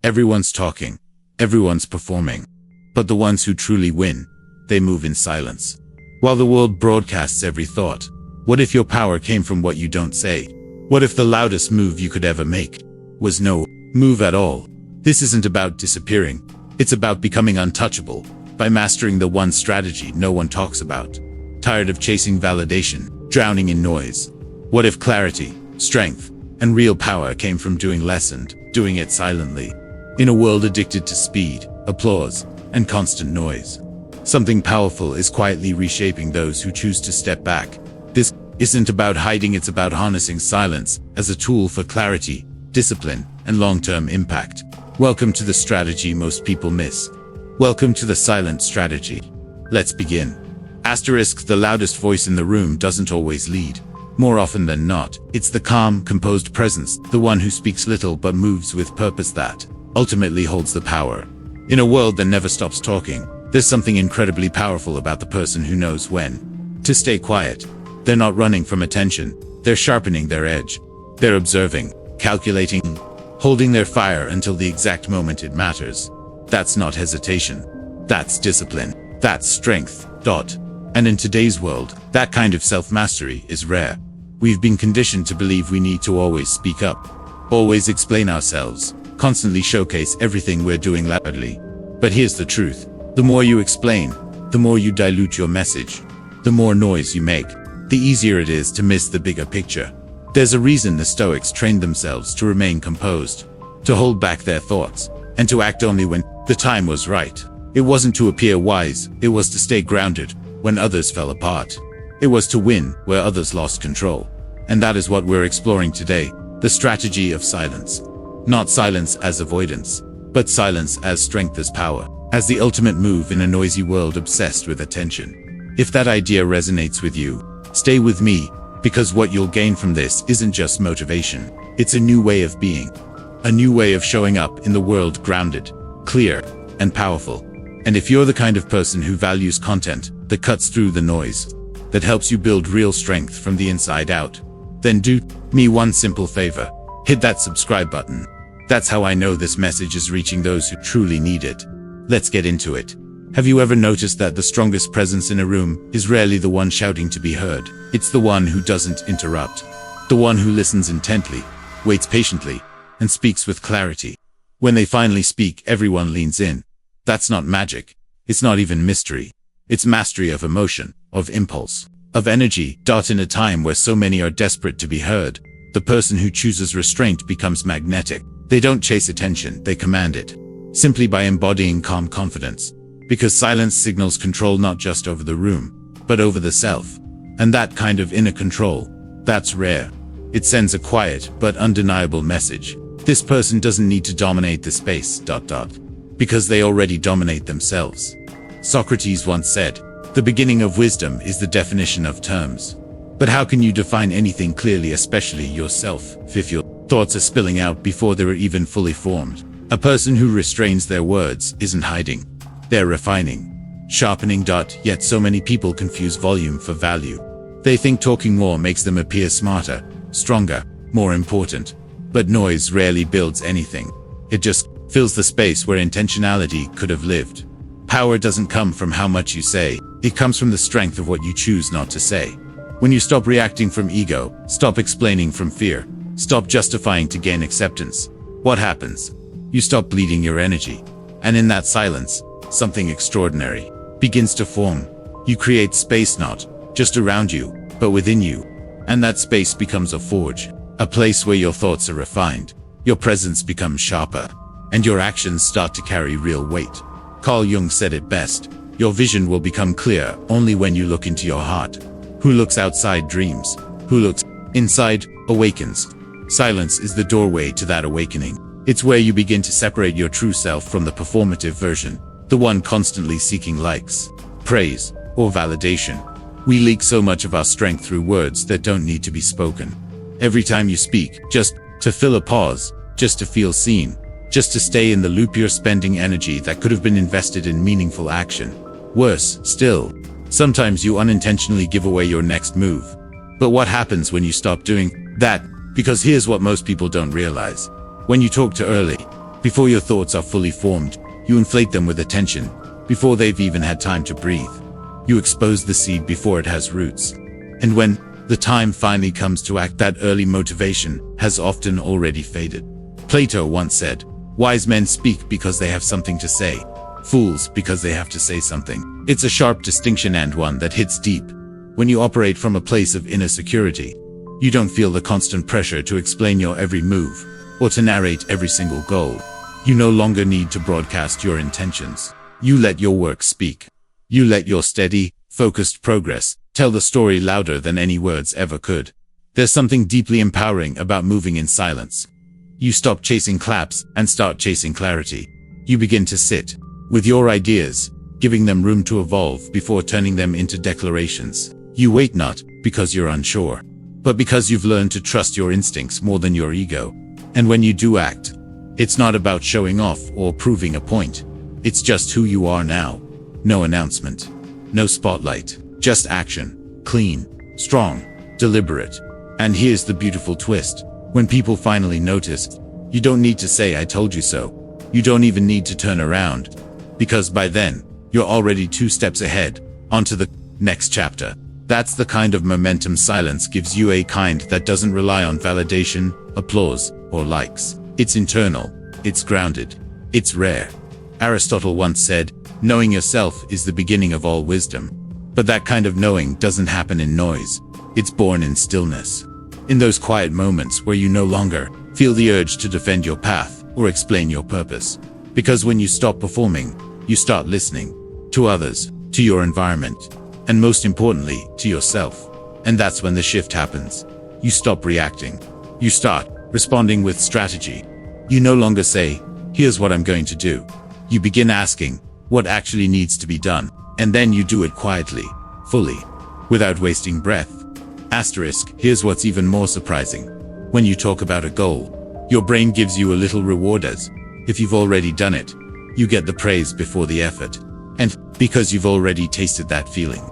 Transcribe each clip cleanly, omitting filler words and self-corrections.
Everyone's talking. Everyone's performing. But the ones who truly win, they move in silence. While the world broadcasts every thought, what if your power came from what you don't say? What if the loudest move you could ever make was no move at all? This isn't about disappearing. It's about becoming untouchable by mastering the one strategy no one talks about. Tired of chasing validation, drowning in noise? What if clarity, strength, and real power came from doing less and doing it silently? In a world addicted to speed, applause, and constant noise, something powerful is quietly reshaping those who choose to step back. This isn't about hiding, it's about harnessing silence as a tool for clarity, discipline, and long-term impact. Welcome to the strategy most people miss. Welcome to the silent strategy. Let's begin. Asterisk, the loudest voice in the room doesn't always lead. More often than not, it's the calm, composed presence, the one who speaks little but moves with purpose, that ultimately holds the power. In a world that never stops talking, there's something incredibly powerful about the person who knows when to stay quiet. They're not running from attention. They're sharpening their edge. They're observing, calculating, holding their fire until the exact moment it matters. That's not hesitation. That's discipline. That's strength. And in today's world, that kind of self-mastery is rare. We've been conditioned to believe we need to always speak up, always explain ourselves, constantly showcase everything we're doing loudly. But here's the truth. The more you explain, the more you dilute your message. The more noise you make, the easier it is to miss the bigger picture. There's a reason the Stoics trained themselves to remain composed, to hold back their thoughts, and to act only when the time was right. It wasn't to appear wise, it was to stay grounded when others fell apart. It was to win where others lost control. And that is what we're exploring today, the strategy of silence. Not silence as avoidance, but silence as strength, as power, as the ultimate move in a noisy world obsessed with attention. If that idea resonates with you, stay with me, because what you'll gain from this isn't just motivation. It's a new way of being. A new way of showing up in the world, grounded, clear, and powerful. And if you're the kind of person who values content that cuts through the noise, that helps you build real strength from the inside out, then do me one simple favor. Hit that subscribe button. That's how I know this message is reaching those who truly need it. Let's get into it. Have you ever noticed that the strongest presence in a room is rarely the one shouting to be heard? It's the one who doesn't interrupt. The one who listens intently, waits patiently, and speaks with clarity. When they finally speak, everyone leans in. That's not magic. It's not even mystery. It's mastery of emotion, of impulse, of energy. In a time where so many are desperate to be heard, the person who chooses restraint becomes magnetic. They don't chase attention, they command it. Simply by embodying calm confidence. Because silence signals control not just over the room, but over the self. And that kind of inner control, that's rare. It sends a quiet but undeniable message. This person doesn't need to dominate the space. Because they already dominate themselves. Socrates once said, "The beginning of wisdom is the definition of terms." But how can you define anything clearly, especially yourself, if your thoughts are spilling out before they were even fully formed? A person who restrains their words isn't hiding. They're refining, sharpening. Yet so many people confuse volume for value. They think talking more makes them appear smarter, stronger, more important. But noise rarely builds anything. It just fills the space where intentionality could have lived. Power doesn't come from how much you say. It comes from the strength of what you choose not to say. When you stop reacting from ego, stop explaining from fear, stop justifying to gain acceptance, what happens? You stop bleeding your energy. And in that silence, something extraordinary begins to form. You create space not just around you, but within you. And that space becomes a forge, a place where your thoughts are refined, your presence becomes sharper, and your actions start to carry real weight. Carl Jung said it best, your vision will become clear only when you look into your heart. Who looks outside dreams, who looks inside awakens. Silence is the doorway to that awakening. It's where you begin to separate your true self from the performative version, the one constantly seeking likes, praise, or validation. We leak so much of our strength through words that don't need to be spoken. Every time you speak, just to fill a pause, just to feel seen, just to stay in the loop, you're spending energy that could have been invested in meaningful action. Worse still, sometimes you unintentionally give away your next move. But what happens when you stop doing that? Because here's what most people don't realize. When you talk too early, Before your thoughts are fully formed, you inflate them with attention, before they've even had time to breathe. You expose the seed before it has roots. And when the time finally comes to act, that early motivation has often already faded. Plato once said, "Wise men speak because they have something to say. Fools because they have to say something." It's a sharp distinction, and one that hits deep. When you operate from a place of inner security, you don't feel the constant pressure to explain your every move, or to narrate every single goal. You no longer need to broadcast your intentions. You let your work speak. You let your steady, focused progress tell the story louder than any words ever could. There's something deeply empowering about moving in silence. You stop chasing claps and start chasing clarity. You begin to sit with your ideas, giving them room to evolve before turning them into declarations. You wait not because you're unsure, but because you've learned to trust your instincts more than your ego. And when you do act, it's not about showing off or proving a point. It's just who you are now. No announcement, no spotlight, just action. Clean, strong, deliberate. And here's the beautiful twist. When people finally notice, you don't need to say "I told you so." You don't even need to turn around, because by then, you're already 2 steps ahead, onto the next chapter. That's the kind of momentum silence gives you, a kind that doesn't rely on validation, applause, or likes. It's internal, it's grounded, it's rare. Aristotle once said, "Knowing yourself is the beginning of all wisdom." But that kind of knowing doesn't happen in noise. It's born in stillness. In those quiet moments where you no longer feel the urge to defend your path or explain your purpose. Because when you stop performing, you start listening to others, to your environment, and most importantly, to yourself. And that's when the shift happens. You stop reacting. You start responding with strategy. You no longer say, "Here's what I'm going to do." You begin asking, what actually needs to be done? And then you do it quietly, fully, without wasting breath. Asterisk, here's what's even more surprising. When you talk about a goal, your brain gives you a little reward, as if you've already done it. You get the praise before the effort. And because you've already tasted that feeling,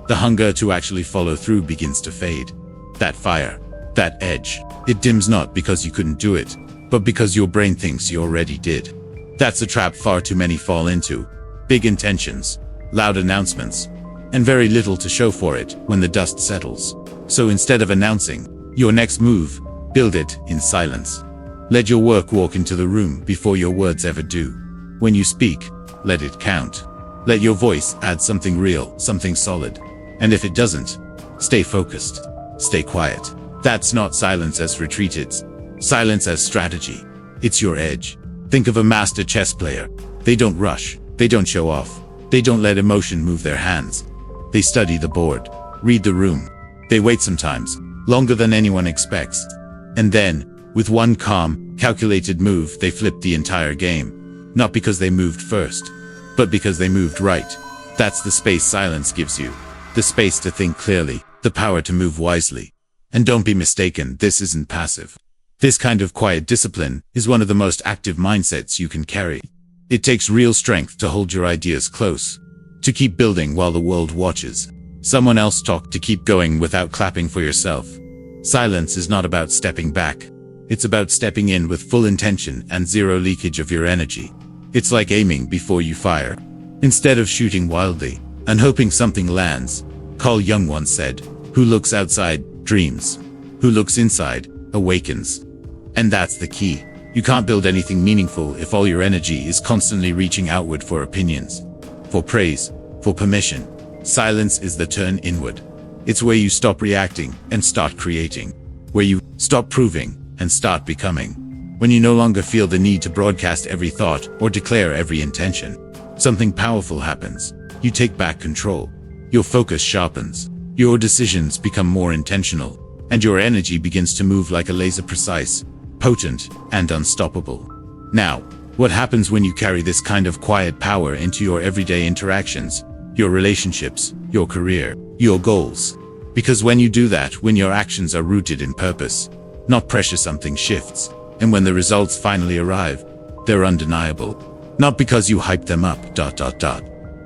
the hunger to actually follow through begins to fade. That fire, that edge, it dims not because you couldn't do it, but because your brain thinks you already did. That's a trap far too many fall into. Big intentions, loud announcements, and very little to show for it when the dust settles. So instead of announcing your next move, build it in silence. Let your work walk into the room before your words ever do. When you speak, let it count. Let your voice add something real, something solid. And if it doesn't, stay focused, stay quiet. That's not silence as retreat, it's silence as strategy. It's your edge. Think of a master chess player. They don't rush, they don't show off, they don't let emotion move their hands. They study the board, read the room. They wait, sometimes longer than anyone expects. And then, with one calm, calculated move, they flip the entire game. Not because they moved first, but because they moved right. That's the space silence gives you. The space to think clearly, the power to move wisely. And don't be mistaken, this isn't passive. This kind of quiet discipline is one of the most active mindsets you can carry. It takes real strength to hold your ideas close, to keep building while the world watches. Someone else talk, to keep going without clapping for yourself. Silence is not about stepping back. It's about stepping in with full intention and zero leakage of your energy. It's like aiming before you fire. Instead of shooting wildly and hoping something lands, Carl Jung once said, "Who looks outside, dreams. Who looks inside, awakens." And that's the key. You can't build anything meaningful if all your energy is constantly reaching outward for opinions, for praise, for permission. Silence is the turn inward. It's where you stop reacting and start creating. Where you stop proving and start becoming. When you no longer feel the need to broadcast every thought or declare every intention, something powerful happens. You take back control. Your focus sharpens. Your decisions become more intentional. And your energy begins to move like a laser, precise, potent, and unstoppable. Now, what happens when you carry this kind of quiet power into your everyday interactions, your relationships, your career, your goals? Because when you do that, when your actions are rooted in purpose, not pressure, something shifts. And when the results finally arrive, they're undeniable. Not because you hyped them up,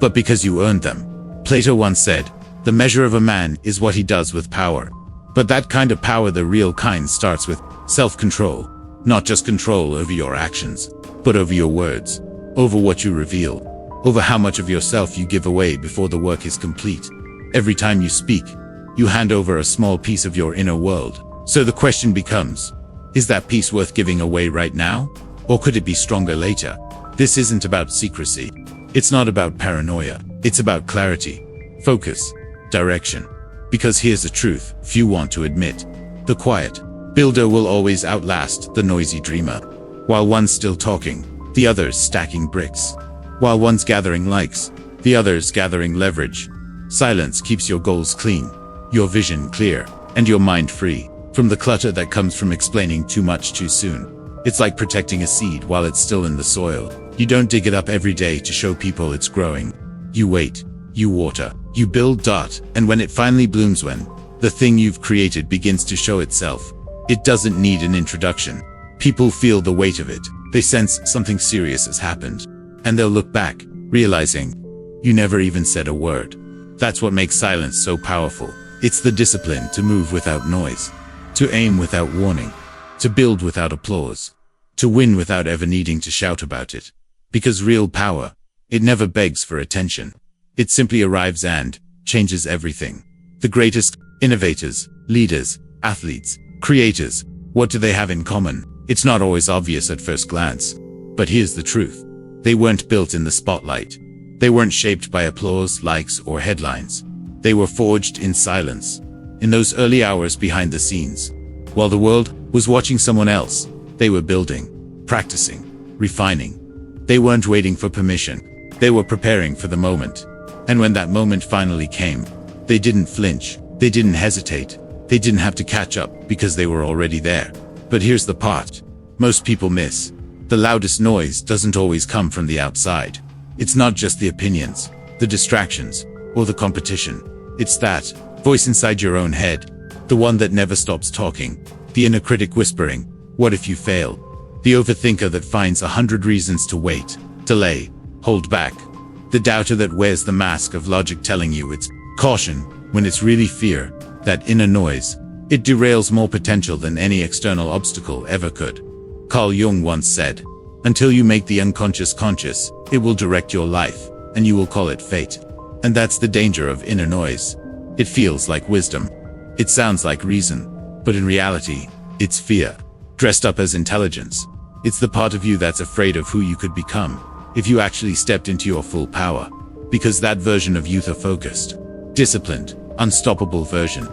but because you earned them. Plato once said, "The measure of a man is what he does with power." But that kind of power, the real kind, starts with self-control. Not just control over your actions, but over your words, over what you reveal, over how much of yourself you give away before the work is complete. Every time you speak, you hand over a small piece of your inner world. So the question becomes, is that piece worth giving away right now? Or could it be stronger later? This isn't about secrecy. It's not about paranoia. It's about clarity, focus, direction. Because here's the truth few want to admit. The quiet builder will always outlast the noisy dreamer. While one's still talking, the other's stacking bricks. While one's gathering likes, the other's gathering leverage. Silence keeps your goals clean, your vision clear, and your mind free from the clutter that comes from explaining too much too soon. It's like protecting a seed while it's still in the soil. You don't dig it up every day to show people it's growing. You wait, you water, you build, and when it finally blooms, when the thing you've created begins to show itself, it doesn't need an introduction. People feel the weight of it. They sense something serious has happened. And they'll look back, realizing you never even said a word. That's what makes silence so powerful. It's the discipline to move without noise, to aim without warning, to build without applause, to win without ever needing to shout about it. Because real power, it never begs for attention. It simply arrives and changes everything. The greatest innovators, leaders, athletes, creators, what do they have in common? It's not always obvious at first glance. But here's the truth. They weren't built in the spotlight. They weren't shaped by applause, likes, or headlines. They were forged in silence, in those early hours behind the scenes. While the world was watching someone else, they were building, practicing, refining. They weren't waiting for permission. They were preparing for the moment. And when that moment finally came, they didn't flinch. They didn't hesitate. They didn't have to catch up because they were already there. But here's the part most people miss. The loudest noise doesn't always come from the outside. It's not just the opinions, the distractions, or the competition. It's that voice inside your own head, the one that never stops talking, the inner critic whispering, what if you fail? The overthinker that finds 100 reasons to wait, delay, hold back. The doubter that wears the mask of logic telling you it's caution when it's really fear. That inner noise, it derails more potential than any external obstacle ever could. Carl Jung once said, until you make the unconscious conscious, it will direct your life, and you will call it fate. And that's the danger of inner noise. It feels like wisdom. It sounds like reason. But in reality, it's fear, dressed up as intelligence. It's the part of you that's afraid of who you could become if you actually stepped into your full power. Because that version of youth, a focused, disciplined, unstoppable version,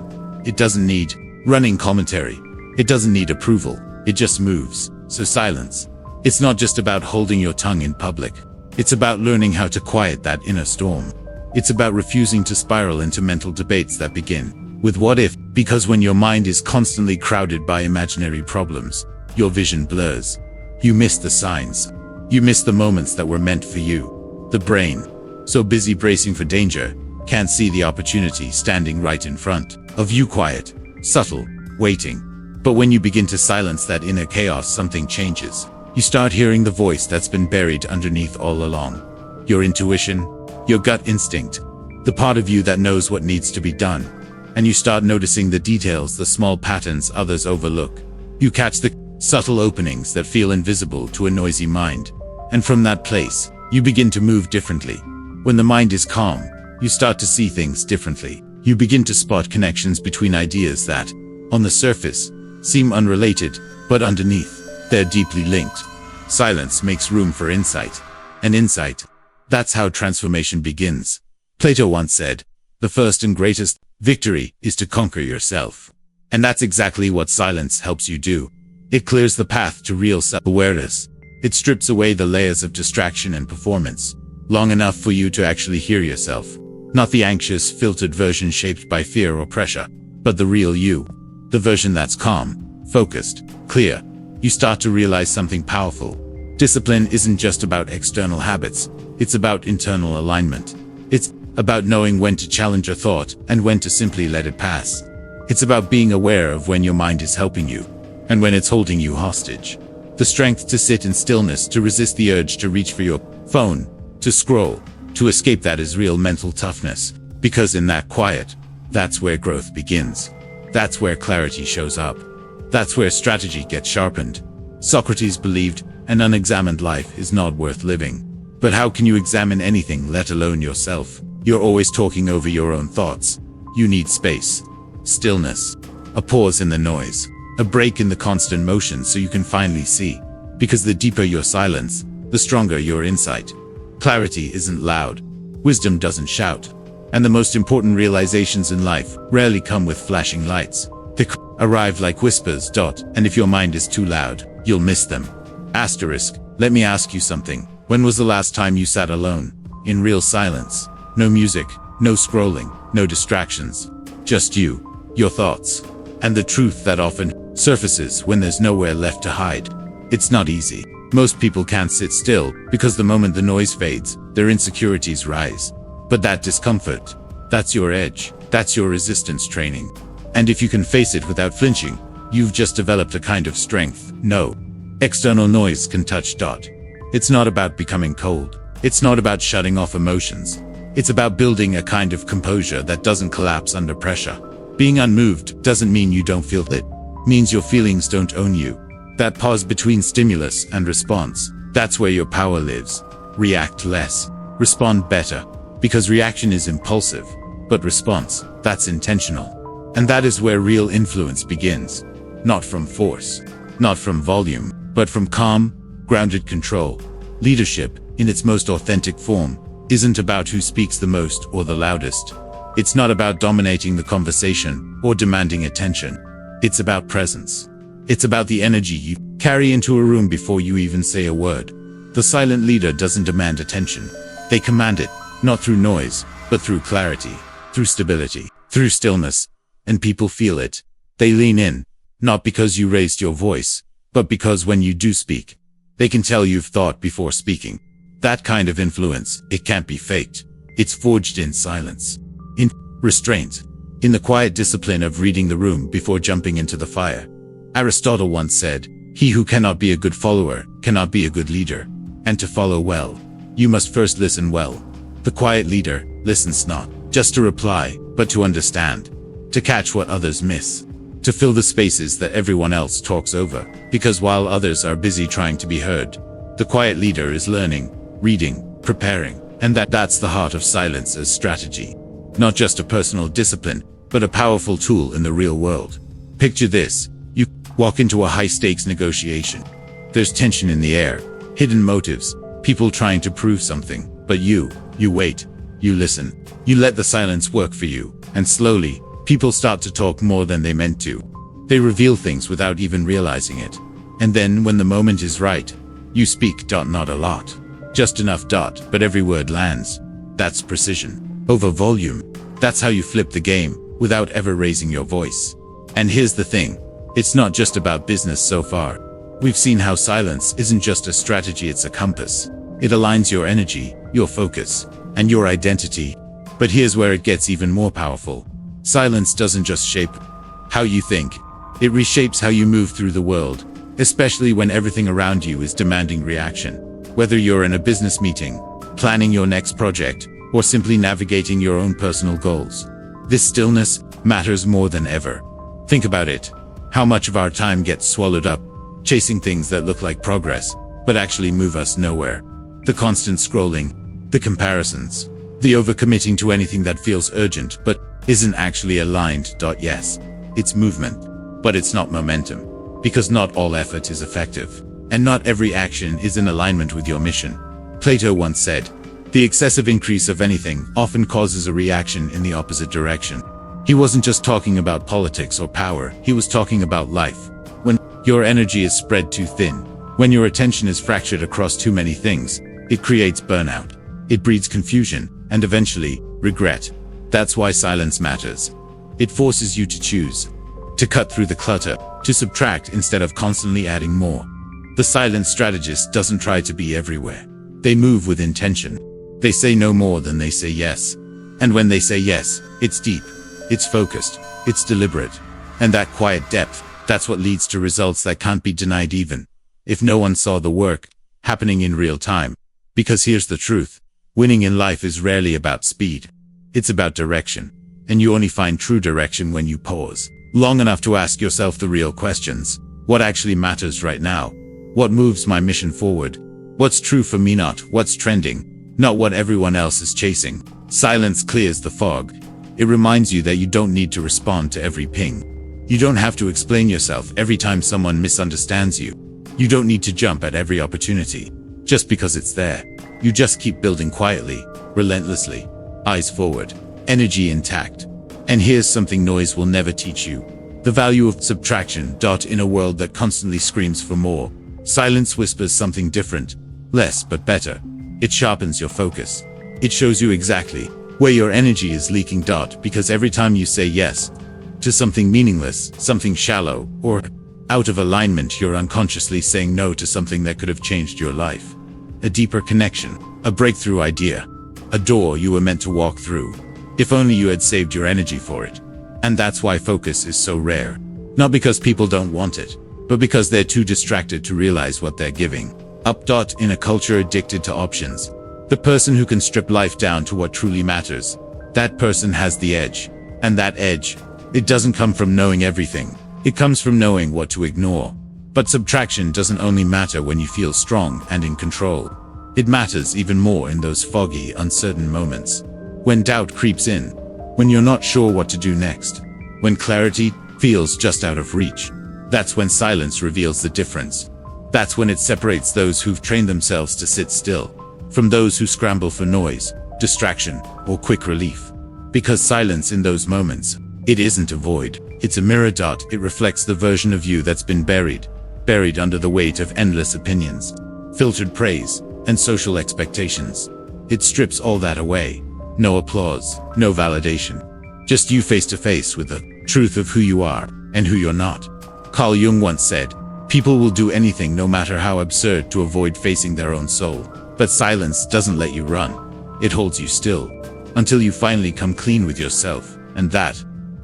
it doesn't need running commentary. It doesn't need approval. It just moves. So silence. It's not just about holding your tongue in public. It's about learning how to quiet that inner storm. It's about refusing to spiral into mental debates that begin with what if, because when your mind is constantly crowded by imaginary problems, your vision blurs. You miss the signs. You miss the moments that were meant for you. The brain, so busy bracing for danger, can't see the opportunity standing right in front of you, quiet, subtle, waiting. But when you begin to silence that inner chaos, something changes. You start hearing the voice that's been buried underneath all along. Your intuition, your gut instinct, the part of you that knows what needs to be done. And you start noticing the details, the small patterns others overlook. You catch the subtle openings that feel invisible to a noisy mind. And from that place, you begin to move differently. When the mind is calm, you start to see things differently. You begin to spot connections between ideas that, on the surface, seem unrelated, but underneath, they're deeply linked. Silence makes room for insight. And insight, that's how transformation begins. Plato once said, the first and greatest victory is to conquer yourself. And that's exactly what silence helps you do. It clears the path to real self-awareness. It strips away the layers of distraction and performance, long enough for you to actually hear yourself. Not the anxious, filtered version shaped by fear or pressure, but the real you. The version that's calm, focused, clear. You start to realize something powerful. Discipline isn't just about external habits. It's about internal alignment. It's about knowing when to challenge a thought and when to simply let it pass. It's about being aware of when your mind is helping you and when it's holding you hostage. The strength to sit in stillness, to resist the urge to reach for your phone, to scroll, to escape, that is real mental toughness. Because in that quiet, that's where growth begins. That's where clarity shows up. That's where strategy gets sharpened. Socrates believed An unexamined life is not worth living. But how can you examine anything, let alone yourself? You're always talking over your own thoughts. You need space, stillness, a pause in the noise, a break in the constant motion so you can finally see. Because the deeper your silence, the stronger your insight. Clarity isn't loud. Wisdom doesn't shout. And the most important realizations in life rarely come with flashing lights. They arrive like whispers. And if your mind is too loud, you'll miss them. Asterisk. Let me ask you something. When was the last time you sat alone, in real silence? No music, no scrolling, no distractions. Just you, your thoughts, and the truth that often surfaces when there's nowhere left to hide. It's not easy. Most people can't sit still because the moment the noise fades, their insecurities rise. But that discomfort, that's your edge, that's your resistance training. And if you can face it without flinching, you've just developed a kind of strength. No external noise can touch. It's not about becoming cold. It's not about shutting off emotions. It's about building a kind of composure that doesn't collapse under pressure. Being unmoved doesn't mean you don't feel it. It means your feelings don't own you. That pause between stimulus and response, that's where your power lives. React less. Respond better. Because reaction is impulsive. But response, that's intentional. And that is where real influence begins. Not from force. Not from volume. But from calm, grounded control. Leadership, in its most authentic form, isn't about who speaks the most or the loudest. It's not about dominating the conversation or demanding attention. It's about presence. It's about the energy you carry into a room before you even say a word. The silent leader doesn't demand attention. They command it, not through noise, but through clarity, through stability, through stillness. And people feel it. They lean in, not because you raised your voice, but because when you do speak, they can tell you've thought before speaking. That kind of influence, it can't be faked. It's forged in silence, in restraint, in the quiet discipline of reading the room before jumping into the fire. Aristotle once said, "He who cannot be a good follower cannot be a good leader." And to follow well, you must first listen well. The quiet leader listens not just to reply, but to understand, to catch what others miss, to fill the spaces that everyone else talks over. Because while others are busy trying to be heard, the quiet leader is learning, reading, preparing, and that's the heart of silence as strategy. Not just a personal discipline, but a powerful tool in the real world. Picture this. You walk into a high-stakes negotiation. There's tension in the air, hidden motives, people trying to prove something. But you wait, you listen, you let the silence work for you, and slowly, people start to talk more than they meant to. They reveal things without even realizing it. And then when the moment is right, you speak. Not a lot. Just enough. But every word lands. That's precision. Over volume. That's how you flip the game, without ever raising your voice. And here's the thing. It's not just about business so far. We've seen how silence isn't just a strategy, it's a compass. It aligns your energy, your focus, and your identity. But here's where it gets even more powerful. Silence doesn't just shape how you think. It reshapes how you move through the world, especially when everything around you is demanding reaction. Whether you're in a business meeting, planning your next project, or simply navigating your own personal goals, this stillness matters more than ever. Think about it. How much of our time gets swallowed up, chasing things that look like progress, but actually move us nowhere. The constant scrolling, the comparisons, the overcommitting to anything that feels urgent but isn't actually aligned. Yes, it's movement, but it's not momentum. Because not all effort is effective, and not every action is in alignment with your mission. Plato once said, "The excessive increase of anything often causes a reaction in the opposite direction." He wasn't just talking about politics or power, he was talking about life. When your energy is spread too thin, when your attention is fractured across too many things, it creates burnout. It breeds confusion, and eventually, regret. That's why silence matters. It forces you to choose, to cut through the clutter, to subtract instead of constantly adding more. The silent strategist doesn't try to be everywhere. They move with intention. They say no more than they say yes. And when they say yes, it's deep, it's focused, it's deliberate. And that quiet depth, that's what leads to results that can't be denied even if no one saw the work happening in real time. Because here's the truth. Winning in life is rarely about speed. It's about direction. And you only find true direction when you pause long enough to ask yourself the real questions. What actually matters right now? What moves my mission forward? What's true for me, not what's trending, not what everyone else is chasing. Silence clears the fog. It reminds you that you don't need to respond to every ping. You don't have to explain yourself every time someone misunderstands you. You don't need to jump at every opportunity just because it's there. You just keep building quietly, relentlessly, eyes forward, energy intact. And here's something noise will never teach you: the value of subtraction. In a world that constantly screams for more, silence whispers something different, less but better. It sharpens your focus. It shows you exactly where your energy is leaking. Because every time you say yes to something meaningless, something shallow, or out of alignment, you're unconsciously saying no to something that could have changed your life. A deeper connection, a breakthrough idea, a door you were meant to walk through. If only you had saved your energy for it. And that's why focus is so rare. Not because people don't want it, but because they're too distracted to realize what they're giving up. In a culture addicted to options, the person who can strip life down to what truly matters, that person has the edge. And that edge, it doesn't come from knowing everything. It comes from knowing what to ignore. But subtraction doesn't only matter when you feel strong and in control. It matters even more in those foggy, uncertain moments. When doubt creeps in, when you're not sure what to do next, when clarity feels just out of reach. That's when silence reveals the difference. That's when it separates those who've trained themselves to sit still from those who scramble for noise, distraction, or quick relief. Because silence in those moments, it isn't a void, it's a mirror. It reflects the version of you that's been buried under the weight of endless opinions, filtered praise, and social expectations. It strips all that away. No applause, no validation. Just you face to face with the truth of who you are and who you're not. Carl Jung once said, "People will do anything, no matter how absurd, to avoid facing their own soul." But silence doesn't let you run. It holds you still until you finally come clean with yourself. And that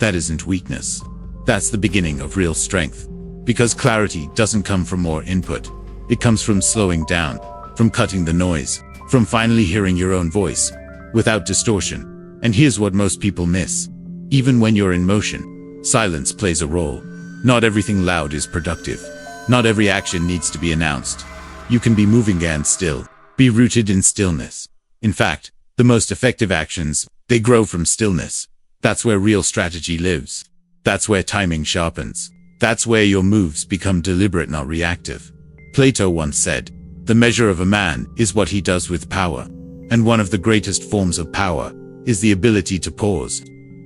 isn't weakness. That's the beginning of real strength. Because clarity doesn't come from more input. It comes from slowing down, from cutting the noise, from finally hearing your own voice without distortion. And here's what most people miss. Even when you're in motion, silence plays a role. Not everything loud is productive. Not every action needs to be announced. You can be moving and still be rooted in stillness. In fact, the most effective actions, they grow from stillness. That's where real strategy lives. That's where timing sharpens. That's where your moves become deliberate, not reactive. Plato once said, "The measure of a man is what he does with power." And one of the greatest forms of power is the ability to pause,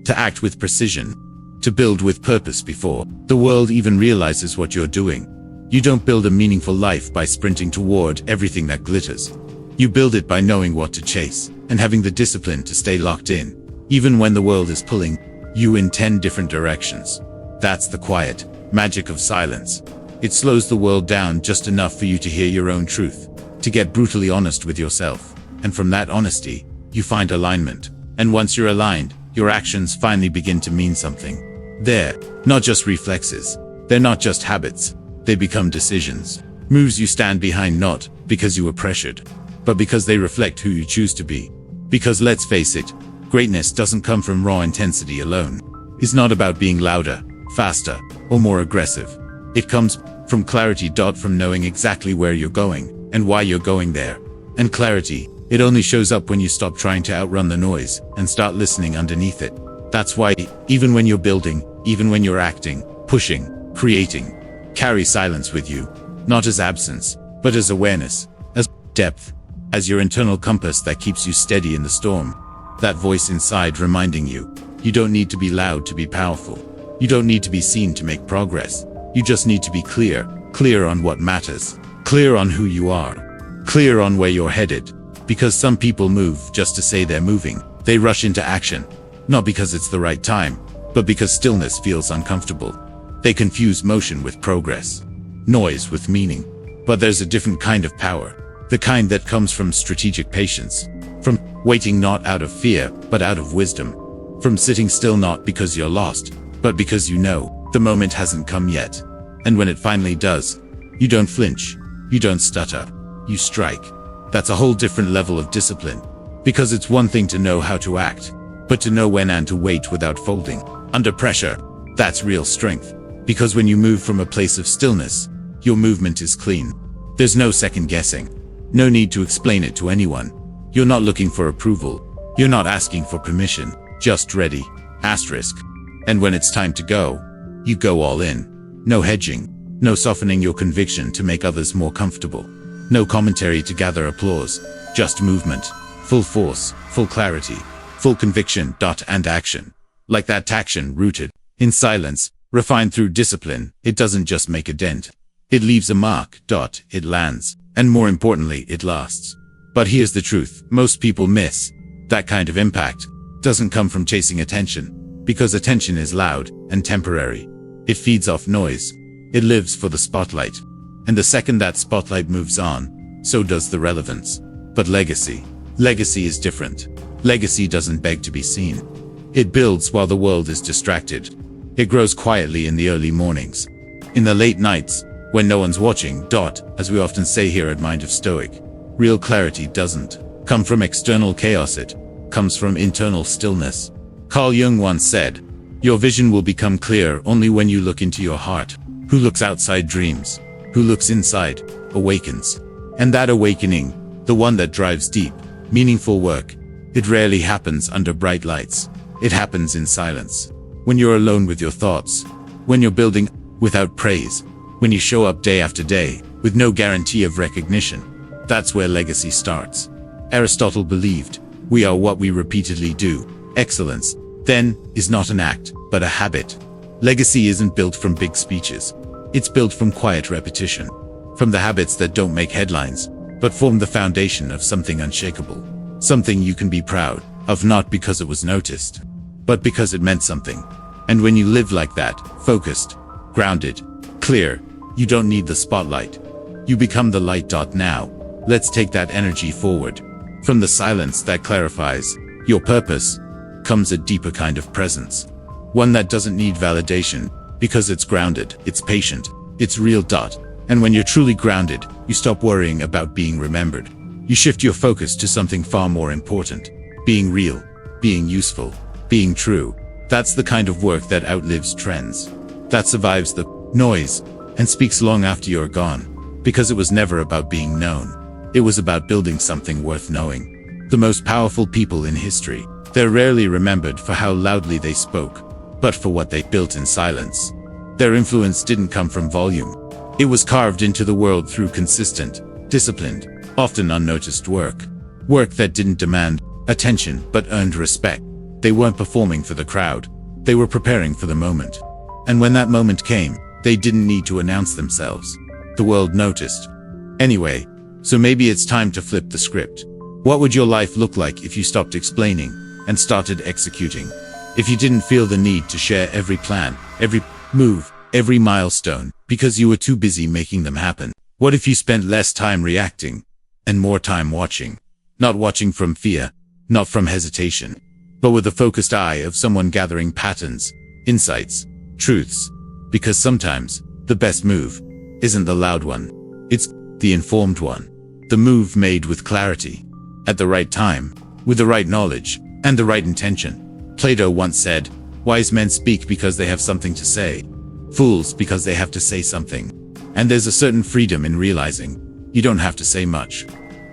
to act with precision, to build with purpose before the world even realizes what you're doing. You don't build a meaningful life by sprinting toward everything that glitters. You build it by knowing what to chase and having the discipline to stay locked in, even when the world is pulling you in 10 different directions. That's the quiet magic of silence. It slows the world down just enough for you to hear your own truth, to get brutally honest with yourself. And from that honesty, you find alignment. And once you're aligned, your actions finally begin to mean something. They're not just reflexes. They're not just habits. They become decisions. Moves you stand behind, not because you were pressured, but because they reflect who you choose to be. Because let's face it, greatness doesn't come from raw intensity alone. It's not about being louder, faster, or more aggressive. It comes from clarity. From knowing exactly where you're going and why you're going there. And clarity, it only shows up when you stop trying to outrun the noise and start listening underneath it. That's why, even when you're building, even when you're acting, pushing, creating, carry silence with you. Not as absence, but as awareness, as depth, as your internal compass that keeps you steady in the storm. That voice inside reminding you, you don't need to be loud to be powerful. You don't need to be seen to make progress. You just need to be clear on what matters, clear on who you are, clear on where you're headed. Because some people move just to say they're moving. They rush into action, not because it's the right time, but because stillness feels uncomfortable. They confuse motion with progress, noise with meaning. But there's a different kind of power, the kind that comes from strategic patience, from waiting not out of fear, but out of wisdom, from sitting still not because you're lost, but because you know the moment hasn't come yet. And when it finally does, you don't flinch, you don't stutter, you strike. That's a whole different level of discipline. Because it's one thing to know how to act, but to know when and to wait without folding under pressure, that's real strength. Because when you move from a place of stillness, your movement is clean. There's no second guessing. No need to explain it to anyone. You're not looking for approval. You're not asking for permission. Just ready. Asterisk. And when it's time to go, you go all in. No hedging. No softening your conviction to make others more comfortable. No commentary to gather applause. Just movement. Full force, full clarity, full conviction. And action. Like that action rooted in silence, refined through discipline, it doesn't just make a dent. It leaves a mark. It lands. And more importantly, it lasts. But here's the truth most people miss. That kind of impact doesn't come from chasing attention, because attention is loud and temporary. It feeds off noise. It lives for the spotlight. And the second that spotlight moves on, so does the relevance. But legacy is different. Legacy doesn't beg to be seen. It builds while the world is distracted. It grows quietly in the early mornings. In the late nights, when no one's watching. As we often say here at Mind of Stoic, real clarity doesn't come from external chaos, it comes from internal stillness. Carl Jung once said, "Your vision will become clear only when you look into your heart." Who looks outside dreams. Who looks inside awakens. And that awakening, the one that drives deep, meaningful work, it rarely happens under bright lights. It happens in silence. When you're alone with your thoughts. When you're building without praise. When you show up day after day, with no guarantee of recognition. That's where legacy starts. Aristotle believed, we are what we repeatedly do. Excellence, then, is not an act, but a habit. Legacy isn't built from big speeches. It's built from quiet repetition. From the habits that don't make headlines, but form the foundation of something unshakable. Something you can be proud of, not because it was noticed, but because it meant something. And when you live like that, focused, grounded, clear, you don't need the spotlight. You become the light. Now, let's take that energy forward. From the silence that clarifies your purpose comes a deeper kind of presence. One that doesn't need validation, because it's grounded, it's patient, it's real. And when you're truly grounded, you stop worrying about being remembered. You shift your focus to something far more important. Being real, being useful, being true. That's the kind of work that outlives trends. That survives the noise and speaks long after you're gone. Because it was never about being known. It was about building something worth knowing. The most powerful people in history, they're rarely remembered for how loudly they spoke, but for what they built in silence. Their influence didn't come from volume. It was carved into the world through consistent, disciplined, often unnoticed work. Work that didn't demand attention, but earned respect. They weren't performing for the crowd. They were preparing for the moment. And when that moment came, they didn't need to announce themselves. The world noticed. Anyway, so maybe it's time to flip the script. What would your life look like if you stopped explaining and started executing? If you didn't feel the need to share every plan, every move, every milestone, because you were too busy making them happen? What if you spent less time reacting and more time watching? Not watching from fear, not from hesitation, but with the focused eye of someone gathering patterns, insights, truths. Because sometimes, the best move isn't the loud one. It's the informed one. The move made with clarity, at the right time, with the right knowledge, and the right intention. Plato once said, "Wise men speak because they have something to say. Fools because they have to say something." And there's a certain freedom in realizing you don't have to say much.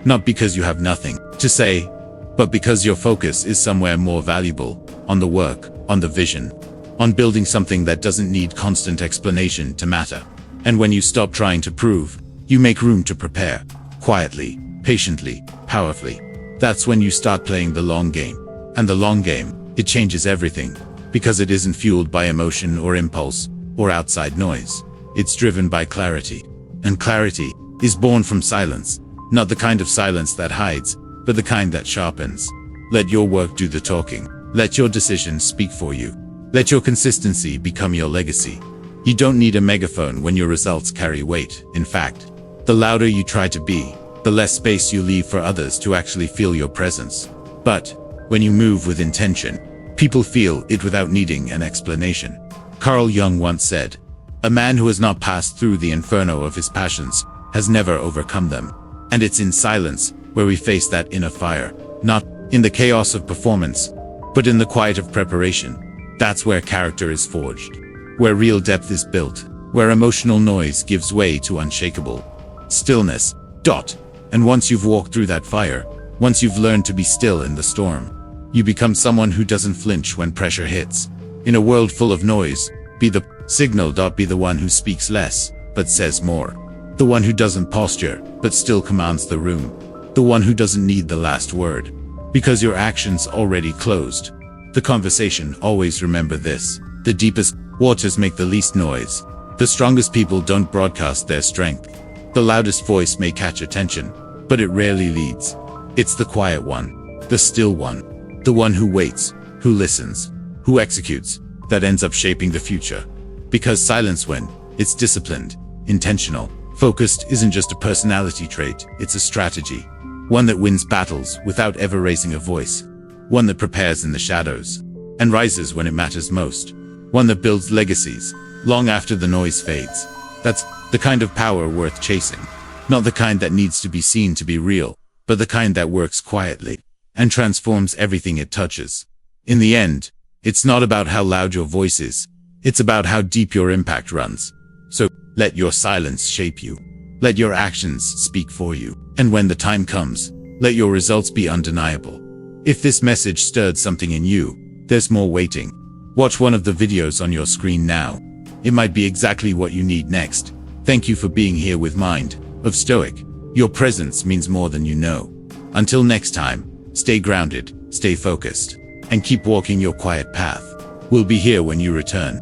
Not because you have nothing to say, but because your focus is somewhere more valuable, on the work, on the vision, on building something that doesn't need constant explanation to matter. And when you stop trying to prove, you make room to prepare, quietly, patiently, powerfully. That's when you start playing the long game. And the long game, it changes everything, because it isn't fueled by emotion or impulse, or outside noise. It's driven by clarity. And clarity is born from silence, not the kind of silence that hides, but the kind that sharpens. Let your work do the talking. Let your decisions speak for you. Let your consistency become your legacy. You don't need a megaphone when your results carry weight. In fact, the louder you try to be, the less space you leave for others to actually feel your presence. But when you move with intention, people feel it without needing an explanation. Carl Jung once said, "A man who has not passed through the inferno of his passions has never overcome them." And it's in silence where we face that inner fire, not in the chaos of performance, but in the quiet of preparation. That's where character is forged, where real depth is built, where emotional noise gives way to unshakable stillness. And once you've walked through that fire, once you've learned to be still in the storm, you become someone who doesn't flinch when pressure hits. In a world full of noise, be the signal. Be the one who speaks less, but says more. The one who doesn't posture, but still commands the room. The one who doesn't need the last word, because your action's already closed the conversation. Always remember this: the deepest waters make the least noise. The strongest people don't broadcast their strength. The loudest voice may catch attention, but it rarely leads. It's the quiet one, the still one, the one who waits, who listens, who executes, that ends up shaping the future. Because silence, when it's disciplined, intentional, focused, isn't just a personality trait, it's a strategy. One that wins battles without ever raising a voice. One that prepares in the shadows and rises when it matters most. One that builds legacies long after the noise fades. That's the kind of power worth chasing. Not the kind that needs to be seen to be real, but the kind that works quietly and transforms everything it touches. In the end, it's not about how loud your voice is. It's about how deep your impact runs. So, let your silence shape you. Let your actions speak for you. And when the time comes, let your results be undeniable. If this message stirred something in you, there's more waiting. Watch one of the videos on your screen now. It might be exactly what you need next. Thank you for being here with Mind of Stoic. Your presence means more than you know. Until next time, stay grounded, stay focused, and keep walking your quiet path. We'll be here when you return.